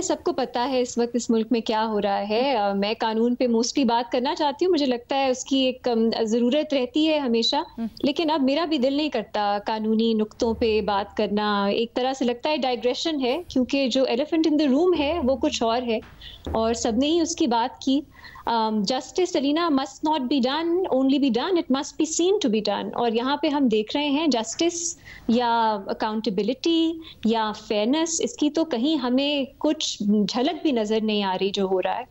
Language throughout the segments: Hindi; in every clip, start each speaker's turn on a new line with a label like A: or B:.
A: सबको पता है इस वक्त इस मुल्क में क्या हो रहा है। मैं कानून पे मोस्टली बात करना चाहती हूँ, मुझे लगता है उसकी एक ज़रूरत रहती है हमेशा। लेकिन अब मेरा भी दिल नहीं करता कानूनी नुक्तों पे बात करना। एक तरह से लगता है डाइग्रेशन है, क्योंकि जो एलिफेंट इन द रूम है वो कुछ और है और सबने ही उसकी बात की। जस्टिस सलीना must not be done, only be done, it must be seen to be done. और यहाँ पे हम देख रहे हैं जस्टिस या अकाउंटेबिलिटी या फेयरनेस, इसकी तो कहीं हमें कुछ झलक भी नजर नहीं आ रही जो हो रहा है।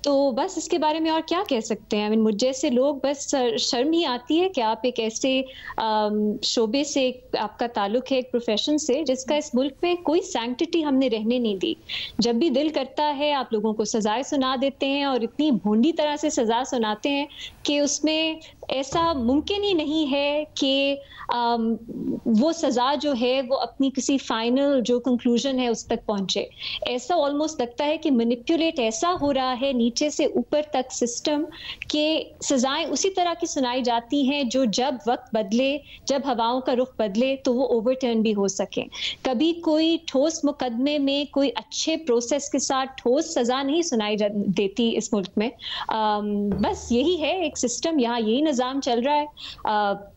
A: तो बस इसके बारे में और क्या कह सकते हैं। मुझ जैसे लोग, बस शर्म ही आती है कि आप एक ऐसे शोबे से, आपका ताल्लुक है एक प्रोफेशन से जिसका इस मुल्क में कोई सैंक्टिटी हमने रहने नहीं दी। जब भी दिल करता है आप लोगों को सजाएं सुना देते हैं और इतनी भोंडी तरह से सजा सुनाते हैं कि उसमें ऐसा मुमकिन ही नहीं है कि वो सजा जो है वो अपनी किसी फाइनल जो कंक्लूजन है उस तक पहुंचे। ऐसा ऑलमोस्ट लगता है कि मैनिपुलेट ऐसा हो रहा है नीचे से ऊपर तक सिस्टम के सजाएं उसी तरह की सुनाई जाती हैं जो जब वक्त बदले, जब हवाओं का रुख बदले तो वो ओवरटर्न भी हो सके। कभी कोई ठोस मुकदमे में कोई अच्छे प्रोसेस के साथ ठोस सजा नहीं सुनाई देती इस मुल्क में। बस यही है एक सिस्टम, यहाँ यही निज़ाम चल रहा है।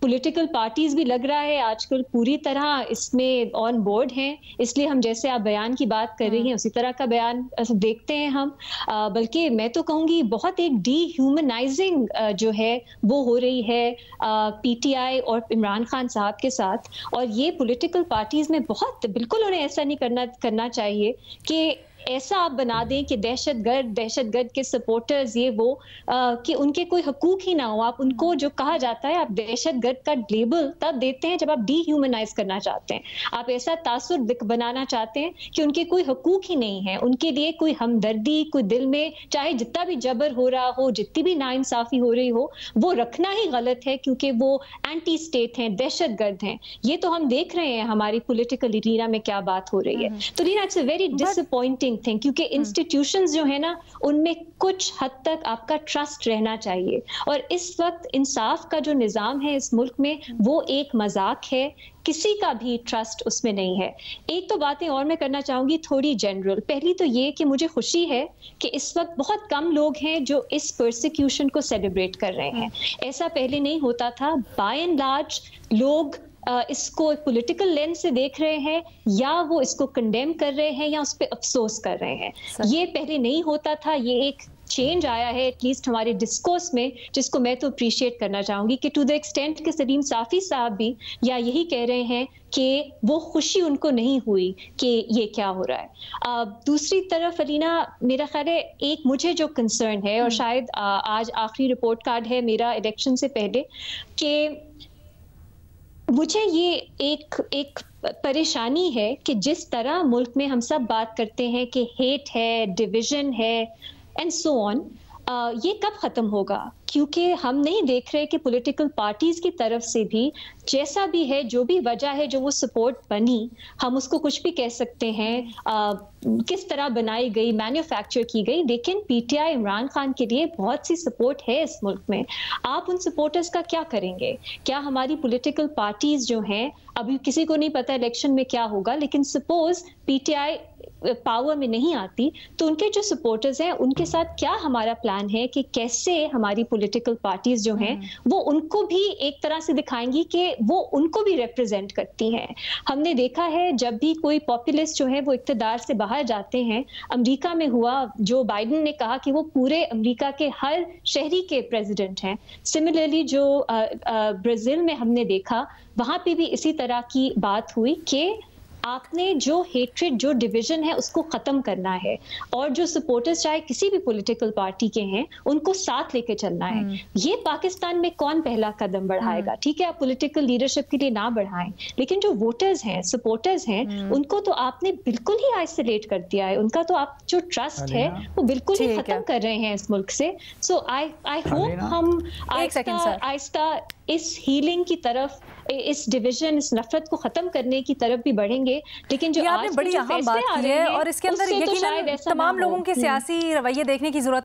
A: पॉलिटिकल पार्टीज भी लग रहा है आजकल पूरी तरह इसमें ऑन बोर्ड हैं, इसलिए हम जैसे आप बयान की बात कर रही हैं उसी तरह का बयान देखते हैं हम। बल्कि मैं तो कहूँगी बहुत एक डीह्यूमनाइजिंग जो है वो हो रही है पीटीआई और इमरान खान साहब के साथ। और ये पॉलिटिकल पार्टीज में बहुत, बिल्कुल उन्हें ऐसा नहीं करना चाहिए कि ऐसा आप बना दें कि दहशतगर्द के सपोर्टर्स ये वो कि उनके कोई हकूक ही ना हो। आप उनको जो कहा जाता है, आप दहशतगर्द का लेबल तब देते हैं जब आप डीह्यूमनाइज करना चाहते हैं। आप ऐसा तासुर बनाना चाहते हैं कि उनके कोई हकूक ही नहीं है, उनके लिए कोई हमदर्दी, कोई दिल में चाहे जितना भी जबर हो रहा हो, जितनी भी नाइंसाफी हो रही हो, वो रखना ही गलत है क्योंकि वो एंटी स्टेट हैं, दहशतगर्द हैं। ये तो हम देख रहे हैं हमारी पॉलिटिकल एरिना में क्या बात हो रही है। तो Reena, it's a very disappointing thing, क्योंकि इंस्टीट्यूशंस जो है ना उनमें कुछ हद तक आपका ट्रस्ट रहना चाहिए। और इस वक्त इंसाफ का जो निजाम है इस मुल्क में वो एक मजाक है, किसी का भी ट्रस्ट उसमें नहीं है। एक तो बातें और मैं करना चाहूंगी थोड़ी जनरल। पहली तो ये कि मुझे खुशी है कि इस वक्त बहुत कम लोग हैं जो इस परसिक्यूशन को सेलिब्रेट कर रहे हैं। ऐसा पहले नहीं होता था। बाय एंड लार्ज लोग इसको एक पॉलिटिकल लेंस से देख रहे हैं, या वो इसको कंडेम कर रहे हैं या उस पर अफसोस कर रहे हैं। ये पहले नहीं होता था। ये एक चेंज आया है एटलीस्ट हमारे डिस्कोर्स में, जिसको मैं तो अप्रिशिएट करना चाहूंगी कि टू द एक्सटेंट कि सलीम साफी साहब भी या यही कह रहे हैं कि वो खुशी उनको नहीं हुई कि ये क्या हो रहा है। दूसरी तरफ अलीना, मेरा ख्याल है एक मुझे जो कंसर्न है और शायद आज आखिरी रिपोर्ट कार्ड है मेरा इलेक्शन से पहले, कि मुझे ये एक परेशानी है कि जिस तरह मुल्क में हम सब बात करते हैं कि हेट है, डिवीजन है एंड सो ऑन, ये कब खत्म होगा? क्योंकि हम नहीं देख रहे कि पॉलिटिकल पार्टीज की तरफ से भी जैसा भी है, जो भी वजह है जो वो सपोर्ट बनी, हम उसको कुछ भी कह सकते हैं, किस तरह बनाई गई, मैन्युफैक्चर की गई, लेकिन पीटीआई इमरान खान के लिए बहुत सी सपोर्ट है इस मुल्क में। आप उन सपोर्टर्स का क्या करेंगे? क्या हमारी पॉलिटिकल पार्टीज जो हैं, अभी किसी को नहीं पता इलेक्शन में क्या होगा, लेकिन सपोज पीटीआई पावर में नहीं आती तो उनके जो सपोर्टर्स हैं उनके साथ क्या हमारा प्लान है कि कैसे हमारी पॉलिटिकल पार्टीज जो हैं वो उनको भी एक तरह से दिखाएंगी कि वो उनको भी रिप्रेजेंट करती हैं। हमने देखा है जब भी कोई पॉपुलिस्ट जो है वो इक़्तिदार से बाहर जाते हैं, अमेरिका में हुआ, जो बाइडेन ने कहा कि वो पूरे अमेरिका के हर शहरी के प्रेसिडेंट हैं। सिमिलरली जो ब्राजील में हमने देखा, वहां पे भी इसी तरह की बात हुई कि आपने जो हेट्रेड, जो डिवीजन है उसको खत्म करना है और जो सपोर्टर्स चाहे किसी भी पॉलिटिकल पार्टी के हैं उनको साथ लेके चलना है। ये पाकिस्तान में कौन पहला कदम बढ़ाएगा? ठीक है, आप पॉलिटिकल लीडरशिप के लिए ना बढ़ाएं, लेकिन जो वोटर्स हैं, सपोर्टर्स हैं, उनको तो आपने बिल्कुल ही आइसोलेट कर दिया है। उनका तो आप जो ट्रस्ट है वो बिल्कुल ही खत्म कर रहे हैं इस मुल्क से। सो आई होप हम आहिस्ता इस हीलिंग की तरफ, इस डिवीजन, इस नफरत को खत्म करने की तरफ भी बढ़ेंगे। लेकिन जो
B: आपने बड़ी अहम बात की है और इसके अंदर यकीनन तमाम लोगों के सियासी रवैये देखने की जरूरत